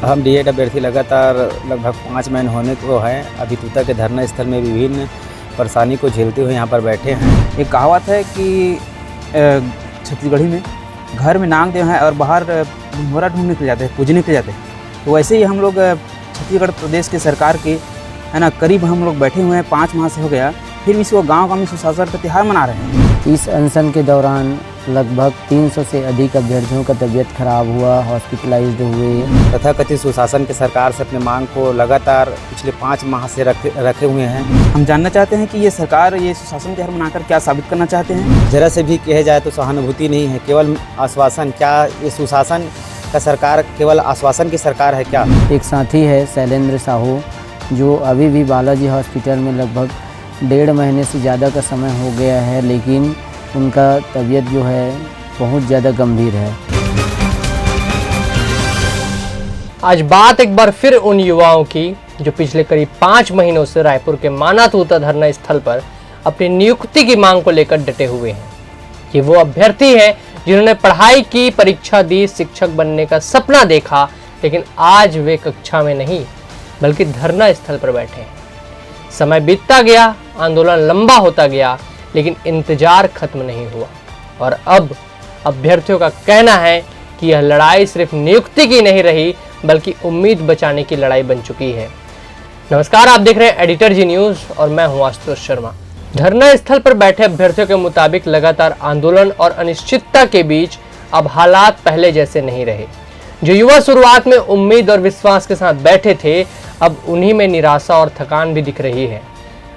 हम डीएड अभ्यर्थी लगातार लगभग 5 महीने होने को है। अभी तूता के धरना स्थल में विभिन्न परेशानी को झेलते हुए यहाँ पर बैठे हैं। एक कहावत है कि छत्तीसगढ़ी में घर में नाग देव हैं और बाहर ढिंढोरा ढूंढने के जाते हैं, पूजने के जाते हैं। तो वैसे ही हम लोग छत्तीसगढ़ प्रदेश के सरकार के है ना करीब हम लोग बैठे हुए हैं, 5 माह से हो गया, फिर भी इसको गाँव में सुशासन का त्यौहार मना रहे हैं। इस अनशन के दौरान लगभग 300 से अधिक अभ्यर्थियों का तबीयत खराब हुआ, हॉस्पिटलाइज्ड हुए। तथाकथित सुशासन के सरकार से अपने मांग को लगातार पिछले 5 माह से रखे हुए हैं। हम जानना चाहते हैं कि ये सरकार ये सुशासन त्यौहार मनाकर क्या साबित करना चाहते हैं। जरा से भी कहे जाए तो सहानुभूति नहीं है, केवल आश्वासन। क्या ये सुशासन का सरकार केवल आश्वासन की सरकार है क्या? एक साथी है शैलेंद्र साहू, जो अभी भी बालाजी हॉस्पिटल में लगभग 1.5 महीने से ज़्यादा का समय हो गया है, लेकिन उनका तबीयत जो है बहुत ज़्यादा गंभीर है। आज बात एक बार फिर उन युवाओं की जो पिछले करीब 5 महीनों से रायपुर के माना तूता धरना स्थल पर अपनी नियुक्ति की मांग को लेकर डटे हुए हैं। ये वो अभ्यर्थी हैं जिन्होंने पढ़ाई की, परीक्षा दी, शिक्षक बनने का सपना देखा, लेकिन आज वे कक्षा में नहीं बल्कि धरना स्थल पर बैठे हैं। समय बीतता गया, आंदोलन लंबा होता गया, लेकिन इंतजार खत्म नहीं हुआ और अब अभ्यर्थियों का कहना है कि यह लड़ाई सिर्फ नियुक्ति की नहीं रही बल्कि उम्मीद बचाने की लड़ाई बन चुकी है। नमस्कार, आप देख रहे हैं एडिटर जी न्यूज़ और मैं हूं आशुतोष शर्मा। धरना स्थल पर बैठे अभ्यर्थियों के मुताबिक लगातार आंदोलन और अनिश्चितता के बीच अब हालात पहले जैसे नहीं रहे। जो युवा शुरुआत में उम्मीद और विश्वास के साथ बैठे थे, अब उन्हीं में निराशा और थकान भी दिख रही है।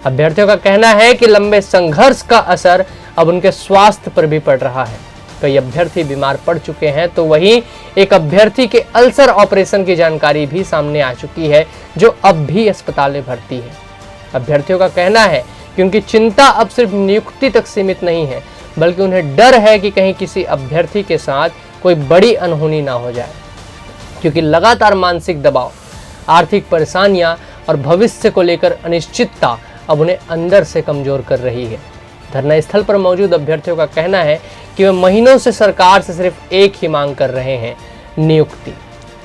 अभ्यर्थियों का कहना है कि लंबे संघर्ष का असर अब उनके स्वास्थ्य पर भी पड़ रहा है। कई अभ्यर्थी बीमार पड़ चुके हैं, तो वहीं एक अभ्यर्थी के अल्सर ऑपरेशन की जानकारी भी सामने आ चुकी है, जो अब भी अस्पताल में भर्ती है। अभ्यर्थियों का कहना है कि उनकी चिंता अब सिर्फ नियुक्ति तक सीमित नहीं है, बल्कि उन्हें डर है कि कहीं किसी अभ्यर्थी के साथ कोई बड़ी अनहोनी ना हो जाए, क्योंकि लगातार मानसिक दबाव, आर्थिक परेशानियां और भविष्य को लेकर अनिश्चितता अब उन्हें अंदर से कमजोर कर रही है। धरना स्थल पर मौजूद अभ्यर्थियों का कहना है कि वे महीनों से सरकार से सिर्फ एक ही मांग कर रहे हैं, नियुक्ति,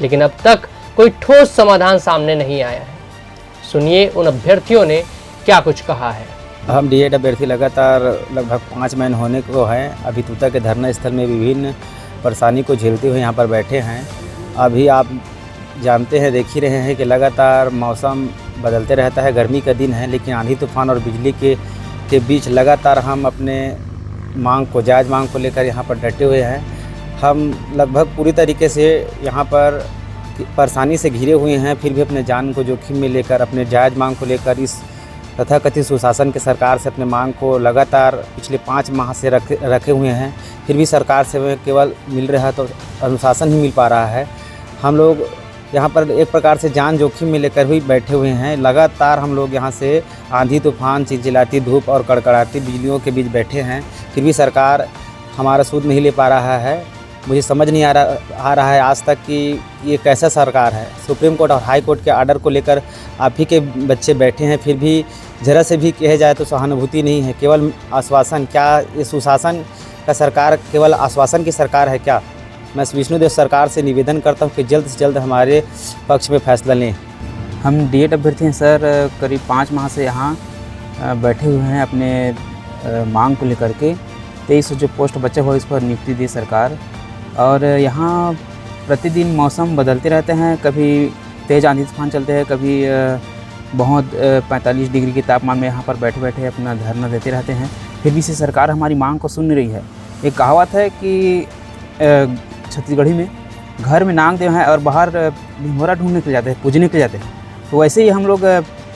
लेकिन अब तक कोई ठोस समाधान सामने नहीं आया है। सुनिए उन अभ्यर्थियों ने क्या कुछ कहा है। हम डीएड अभ्यर्थी लगातार लगभग 5 महीने होने को है। अभी तूता के धरना स्थल में विभिन्न परेशानी को झेलते हुए यहाँ पर बैठे हैं। अभी आप जानते हैं, देख ही रहे हैं कि लगातार मौसम बदलते रहता है। गर्मी का दिन है, लेकिन आंधी तूफान और बिजली के बीच लगातार हम अपने जायज़ मांग को लेकर यहाँ पर डटे हुए हैं। हम लगभग पूरी तरीके से यहाँ पर परेशानी से घिरे हुए हैं, फिर भी अपने जान को जोखिम में लेकर अपने जायज़ मांग को लेकर इस तथाकथित सुशासन के सरकार से अपने मांग को लगातार पिछले 5 माह से रखे हुए हैं। फिर भी सरकार से केवल मिल रहा तो अनुशासन ही मिल पा रहा है। हम लोग यहाँ पर एक प्रकार से जान जोखिम में लेकर भी बैठे हुए हैं। लगातार हम लोग यहाँ से आंधी तूफान, चिलचिलाती धूप और कड़कड़ाती बिजलियों के बीच बैठे हैं, फिर भी सरकार हमारा सूद नहीं ले पा रहा है। मुझे समझ नहीं आ रहा है आज तक कि ये कैसा सरकार है। सुप्रीम कोर्ट और हाई कोर्ट के आर्डर को लेकर आप ही के बच्चे बैठे हैं, फिर भी जरा से भी कहे जाए तो सहानुभूति नहीं है, केवल आश्वासन। क्या ये सुशासन का सरकार केवल आश्वासन की सरकार है क्या? मैं विष्णुदेव सरकार से निवेदन करता हूँ कि जल्द से जल्द हमारे पक्ष में फैसला लें। हम डीएड अभ्यर्थी हैं सर, करीब 5 माह से यहाँ बैठे हुए हैं अपने मांग को लेकर के। 23 जो पोस्ट बचे हुए इस पर नियुक्ति दी सरकार, और यहाँ प्रतिदिन मौसम बदलते रहते हैं। कभी तेज़ आंधी तूफान चलते हैं, कभी बहुत 45 डिग्री के तापमान में यहाँ पर बैठे बैठे अपना धरना देते रहते हैं, फिर भी से सरकार हमारी मांग को सुन रही है। एक कहावत है कि छत्तीसगढ़ी में घर में नाग देव हैं और बाहर ढिंढोरा ढूंढने के जाते हैं, पूजने के जाते हैं। तो वैसे ही हम लोग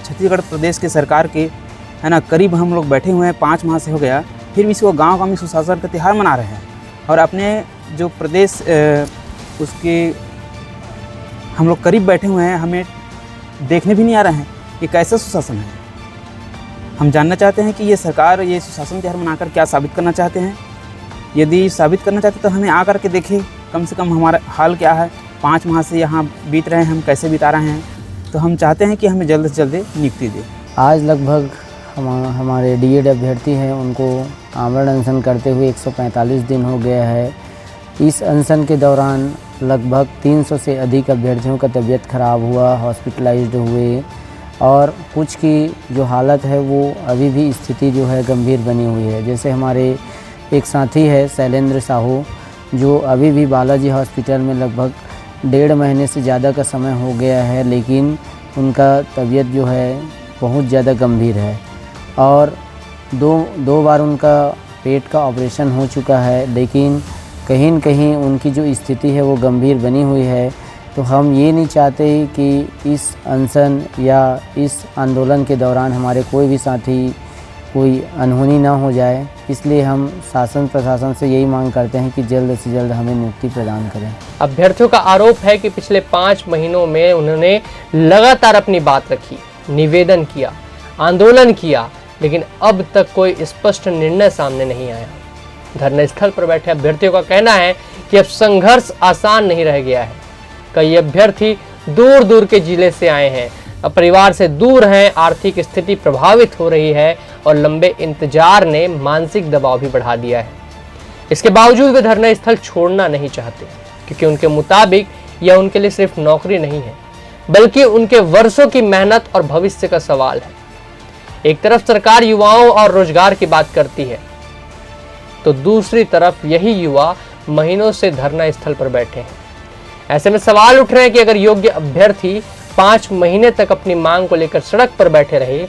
छत्तीसगढ़ प्रदेश के सरकार के है ना करीब हम लोग बैठे हुए हैं, 5 माह से हो गया, फिर भी इसको गाँव में सुशासन का त्यौहार मना रहे हैं। और अपने जो प्रदेश उसके हम लोग करीब बैठे हुए हैं, हमें देखने भी नहीं आ रहे हैं कि कैसा सुशासन है। हम जानना चाहते हैं कि ये सरकार ये सुशासन त्यौहार मनाकर क्या साबित करना चाहते हैं। यदि साबित करना चाहते तो हमें आकर के देखें कम से कम हमारा हाल क्या है। 5 माह से यहाँ बीत रहे हैं, हम कैसे बिता रहे हैं। तो हम चाहते हैं कि हमें जल्द से जल्द नियुक्ति दें। आज लगभग हमारे डीएड अभ्यर्थी हैं, उनको आमरण अनशन करते हुए 145 दिन हो गया है। इस अनशन के दौरान लगभग 300 से अधिक अभ्यर्थियों का तबीयत ख़राब हुआ, हॉस्पिटलाइज्ड हुए और कुछ की जो हालत है वो अभी भी स्थिति जो है गंभीर बनी हुई है। जैसे हमारे एक साथी है शैलेंद्र साहू, जो अभी भी बालाजी हॉस्पिटल में लगभग 1.5 महीने से ज़्यादा का समय हो गया है, लेकिन उनका तबीयत जो है बहुत ज़्यादा गंभीर है और दो बार उनका पेट का ऑपरेशन हो चुका है, लेकिन कहीं न कहीं उनकी जो स्थिति है वो गंभीर बनी हुई है। तो हम ये नहीं चाहते कि इस अनशन या इस आंदोलन के दौरान हमारे कोई भी साथी कोई अनहोनी ना हो जाए, इसलिए हम शासन प्रशासन से यही मांग करते हैं कि जल्द से जल्द हमें नियुक्ति प्रदान करें। अभ्यर्थियों का आरोप है कि पिछले 5 महीनों में उन्होंने लगातार अपनी बात रखी, निवेदन किया, आंदोलन किया, लेकिन अब तक कोई स्पष्ट निर्णय सामने नहीं आया। धरना स्थल पर बैठे अभ्यर्थियों का कहना है कि अब संघर्ष आसान नहीं रह गया है। कई अभ्यर्थी दूर दूर के जिले से आए हैं, अब परिवार से दूर हैं, आर्थिक स्थिति प्रभावित हो रही है और लंबे इंतजार ने मानसिक दबाव भी बढ़ा दिया है। इसके बावजूद वे धरना स्थल छोड़ना नहीं चाहते, क्योंकि उनके मुताबिक यह उनके लिए सिर्फ नौकरी नहीं है, बल्कि उनके वर्षों की मेहनत और भविष्य का सवाल है। एक तरफ सरकार युवाओं और रोजगार की बात करती है, तो दूसरी तरफ यही युवा महीनों से धरना स्थल पर बैठे हैं। ऐसे में सवाल उठ रहे हैं कि अगर योग्य अभ्यर्थी 5 महीने तक अपनी मांग को लेकर सड़क पर बैठे रहे,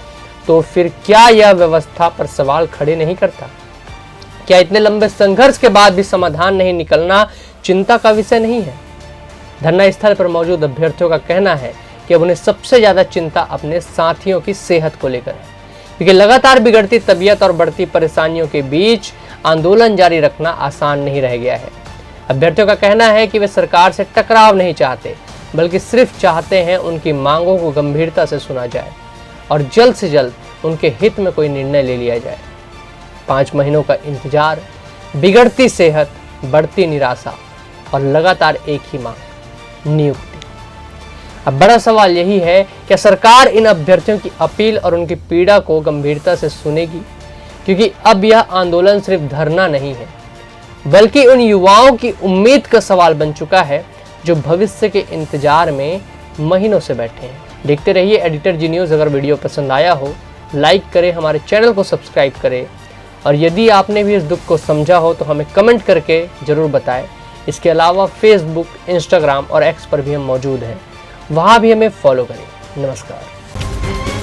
तो फिर क्या यह व्यवस्था पर सवाल खड़े नहीं करता? क्या इतने लंबे संघर्ष के बाद भी समाधान नहीं निकलना चिंता का विषय नहीं है? धरना स्थल पर मौजूद अभ्यर्थियों का कहना है कि अब उन्हें सबसे ज्यादा चिंता अपने साथियों की सेहत को लेकर है, क्योंकि लगातार बिगड़ती तबीयत और बढ़ती परेशानियों के बीच आंदोलन जारी रखना आसान नहीं रह गया है। अभ्यर्थियों का कहना है कि वे सरकार से टकराव नहीं चाहते, बल्कि सिर्फ चाहते हैं उनकी मांगों को गंभीरता से सुना जाए और जल्द से जल्द उनके हित में कोई निर्णय ले लिया जाए। 5 महीनों का इंतजार, बिगड़ती सेहत, बढ़ती निराशा और लगातार एक ही मांग, नियुक्ति। अब बड़ा सवाल यही है कि सरकार इन अभ्यर्थियों की अपील और उनकी पीड़ा को गंभीरता से सुनेगी, क्योंकि अब यह आंदोलन सिर्फ धरना नहीं है, बल्कि उन युवाओं की उम्मीद का सवाल बन चुका है जो भविष्य के इंतजार में महीनों से बैठे हैं। देखते रहिए एडिटर जी न्यूज़। अगर वीडियो पसंद आया हो, लाइक करें, हमारे चैनल को सब्सक्राइब करें और यदि आपने भी इस दुख को समझा हो तो हमें कमेंट करके ज़रूर बताएं। इसके अलावा फेसबुक, इंस्टाग्राम और एक्स पर भी हम मौजूद हैं, वहाँ भी हमें फॉलो करें। नमस्कार।